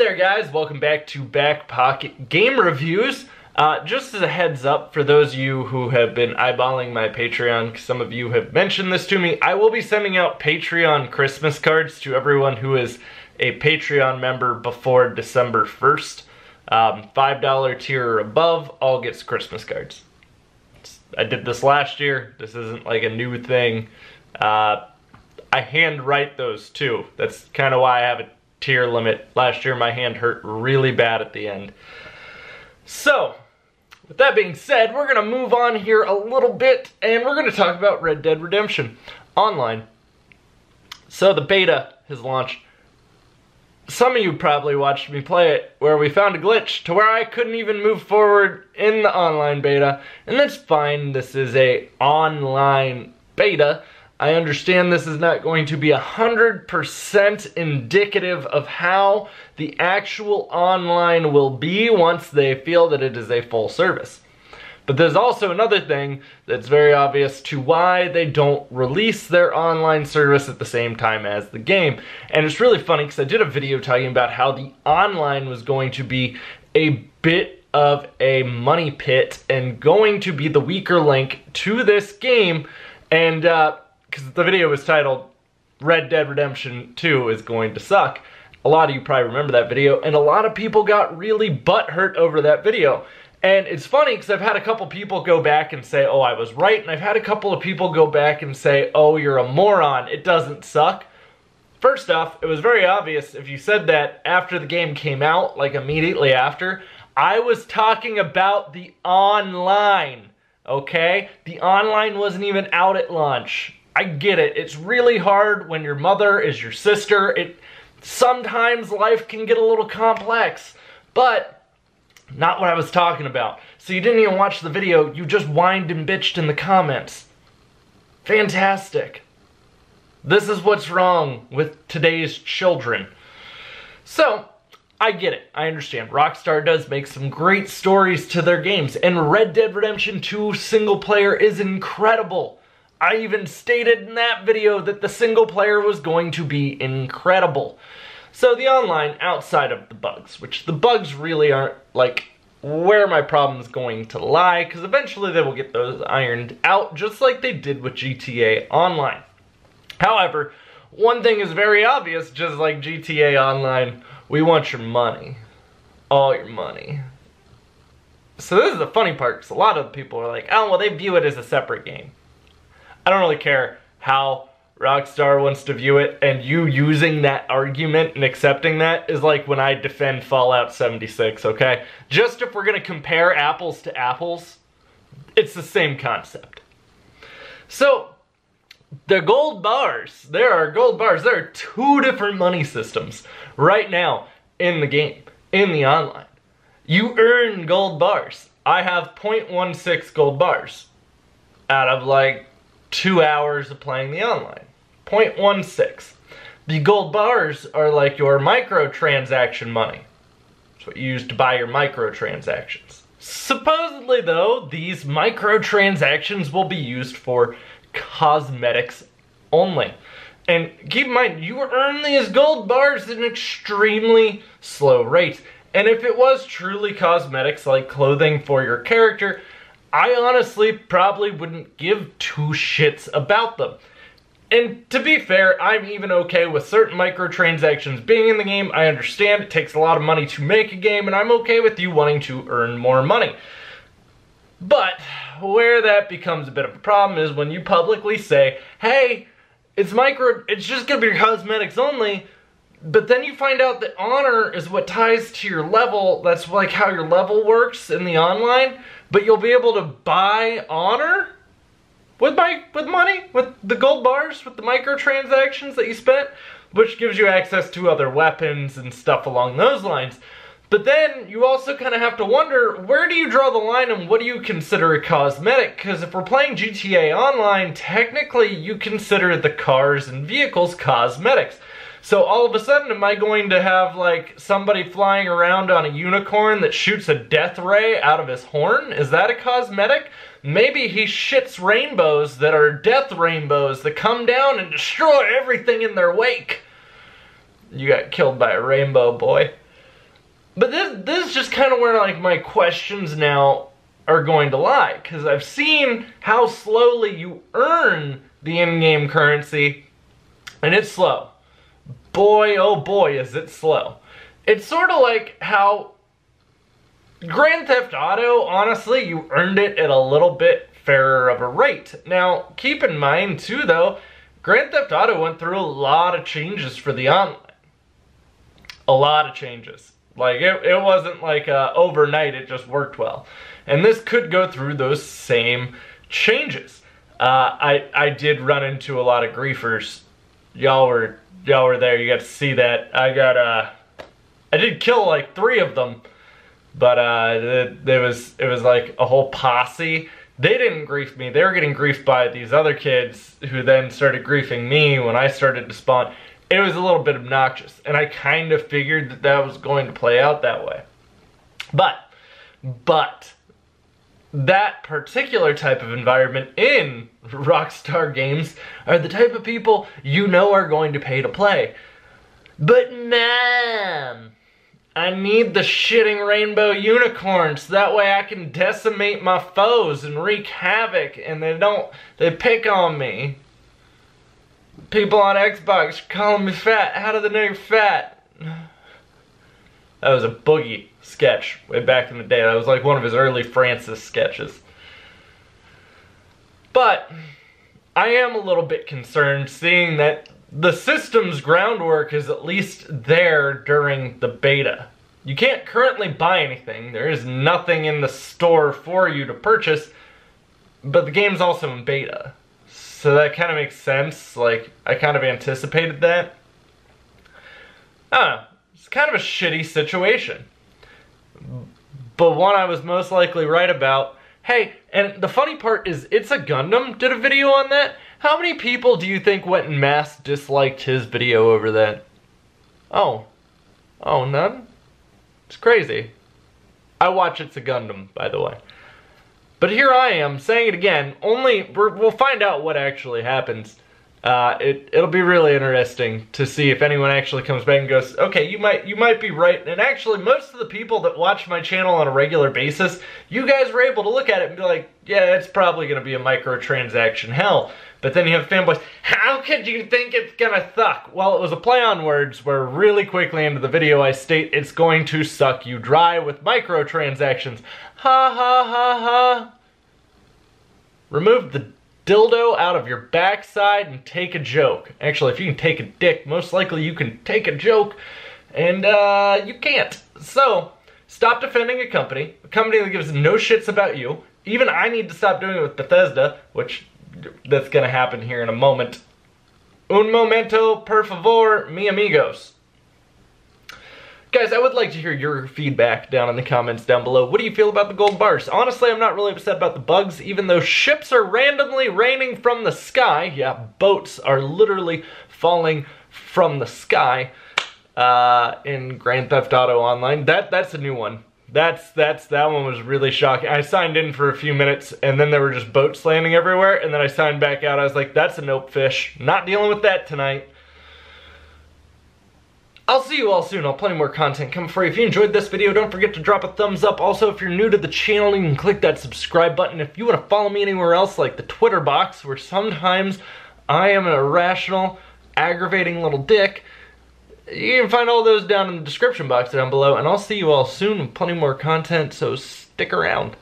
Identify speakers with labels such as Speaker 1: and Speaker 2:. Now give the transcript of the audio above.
Speaker 1: there guys, welcome back to BackPocketGameReviews. Just as a heads up for those of you who have been eyeballing my Patreon, some of you have mentioned this to me, I will be sending out Patreon Christmas cards to everyone who is a Patreon member before December 1st. $5 tier or above all gets Christmas cards. I did this last year, this isn't like a new thing. I handwrite those too, that's kind of why I have a tier limit. Last year my hand hurt really bad at the end. So, with that being said, we're going to move on here a little bit and we're going to talk about Red Dead Redemption Online. So the beta has launched. Some of you probably watched me play it where we found a glitch to where I couldn't even move forward in the online beta, and that's fine. This is a online beta. I understand this is not going to be 100% indicative of how the actual online will be once they feel that it is a full service. But there's also another thing that's very obvious to why they don't release their online service at the same time as the game. And it's really funny because I did a video talking about how the online was going to be a bit of a money pit and going to be the weaker link to this game. And because the video was titled Red Dead Redemption 2 is going to suck. A lot of you probably remember that video, and a lot of people got really butthurt over that video. And it's funny because I've had a couple people go back and say, oh, I was right, and I've had a couple of people go back and say, oh, you're a moron, it doesn't suck. First off, it was very obvious if you said that after the game came out, like immediately after. I was talking about the online, okay? The online wasn't even out at launch. I get it. It's really hard when your mother is your sister. Sometimes life can get a little complex, but not what I was talking about. So you didn't even watch the video, you just whined and bitched in the comments. Fantastic. This is what's wrong with today's children. So, I get it. I understand. Rockstar does make some great stories to their games, and Red Dead Redemption 2 single player is incredible. I even stated in that video that the single player was going to be incredible. So the online, outside of the bugs, which the bugs really aren't like where my problem's going to lie, because eventually they will get those ironed out just like they did with GTA Online. However, one thing is very obvious, just like GTA Online, we want your money. All your money. So this is the funny part, because a lot of people are like, oh, well, they view it as a separate game. I don't really care how Rockstar wants to view it, and you using that argument and accepting that is like when I defend Fallout 76, okay? Just if we're going to compare apples to apples, it's the same concept. So, the gold bars, there are gold bars. There are two different money systems right now in the game, in the online. You earn gold bars. I have 0.16 gold bars out of like 2 hours of playing the online. 0.16. The gold bars are like your microtransaction money. It's what you use to buy your microtransactions. Supposedly though, these microtransactions will be used for cosmetics only. And keep in mind, you earn these gold bars at an extremely slow rate. And if it was truly cosmetics like clothing for your character, I honestly probably wouldn't give two shits about them. And to be fair, I'm even okay with certain microtransactions being in the game. I understand it takes a lot of money to make a game, and I'm okay with you wanting to earn more money. But where that becomes a bit of a problem is when you publicly say, hey, it's just gonna be cosmetics only, but then you find out that honor is what ties to your level. That's like how your level works in the online. But you'll be able to buy honor with money, with the gold bars, with the microtransactions that you spent, which gives you access to other weapons and stuff along those lines. But then you also kind of have to wonder, where do you draw the line and what do you consider a cosmetic? Because if we're playing GTA Online, technically you consider the cars and vehicles cosmetics. So all of a sudden, am I going to have like somebody flying around on a unicorn that shoots a death ray out of his horn? Is that a cosmetic? Maybe he shits rainbows that are death rainbows that come down and destroy everything in their wake. You got killed by a rainbow, boy. But this is just kind of where like my questions now are going to lie, because I've seen how slowly you earn the in-game currency, and it's slow. Boy, oh boy, is it slow. It's sort of like how Grand Theft Auto, honestly, you earned it at a little bit fairer of a rate. Now, keep in mind too though, Grand Theft Auto went through a lot of changes for the online. A lot of changes. Like, it wasn't like overnight, it just worked well. And this could go through those same changes. I did run into a lot of griefers. Y'all were there, you got to see that. I did kill like 3 of them, but it was like a whole posse. They didn't grief me, they were getting griefed by these other kids who then started griefing me when I started to spawn. It was a little bit obnoxious, and I kind of figured that that was going to play out that way. But that particular type of environment in Rockstar Games are the type of people you know are going to pay to play. But man, I need the shitting rainbow unicorns. That way I can decimate my foes and wreak havoc, and they pick on me. People on Xbox are calling me fat. How do they know you're fat? That was a Boogie sketch way back in the day. That was like one of his early Francis sketches. But I am a little bit concerned seeing that the system's groundwork is at least there during the beta. You can't currently buy anything. There is nothing in the store for you to purchase, but the game's also in beta. So that kind of makes sense. Like, I kind of anticipated that. I don't know. It's kind of a shitty situation. But one I was most likely right about. Hey, and the funny part is, It's a Gundam did a video on that. How many people do you think went and mass disliked his video over that? Oh, none? It's crazy. I watch It's a Gundam, by the way. But here I am, saying it again, we'll find out what actually happens. It'll be really interesting to see if anyone actually comes back and goes, okay, you might be right. And actually, most of the people that watch my channel on a regular basis, you guys were able to look at it and be like, yeah, it's probably going to be a microtransaction hell. But then you have fanboys, how could you think it's gonna suck? Well, it was a play on words where really quickly into the video I state it's going to suck you dry with microtransactions. Ha ha ha ha. Remove the dildo out of your backside and take a joke. Actually, if you can take a dick, most likely you can take a joke, and you can't. So, stop defending a company that gives no shits about you. Even I need to stop doing it with Bethesda, which that's gonna happen here in a moment. Un momento, per favor, mi amigos. Guys, I would like to hear your feedback down in the comments down below. What do you feel about the gold bars? Honestly, I'm not really upset about the bugs, even though ships are randomly raining from the sky. Yeah, boats are literally falling from the sky in Grand Theft Auto Online. That's a new one. That one was really shocking. I signed in for a few minutes, and then there were just boats landing everywhere, and then I signed back out. I was like, that's a nope fish. Not dealing with that tonight. I'll see you all soon. I'll have plenty more content coming for you. If you enjoyed this video, don't forget to drop a thumbs up. Also, if you're new to the channel, you can click that subscribe button. If you want to follow me anywhere else, like the Twitter box, where sometimes I am an irrational, aggravating little dick, you can find all those down in the description box down below. And I'll see you all soon with plenty more content, so stick around.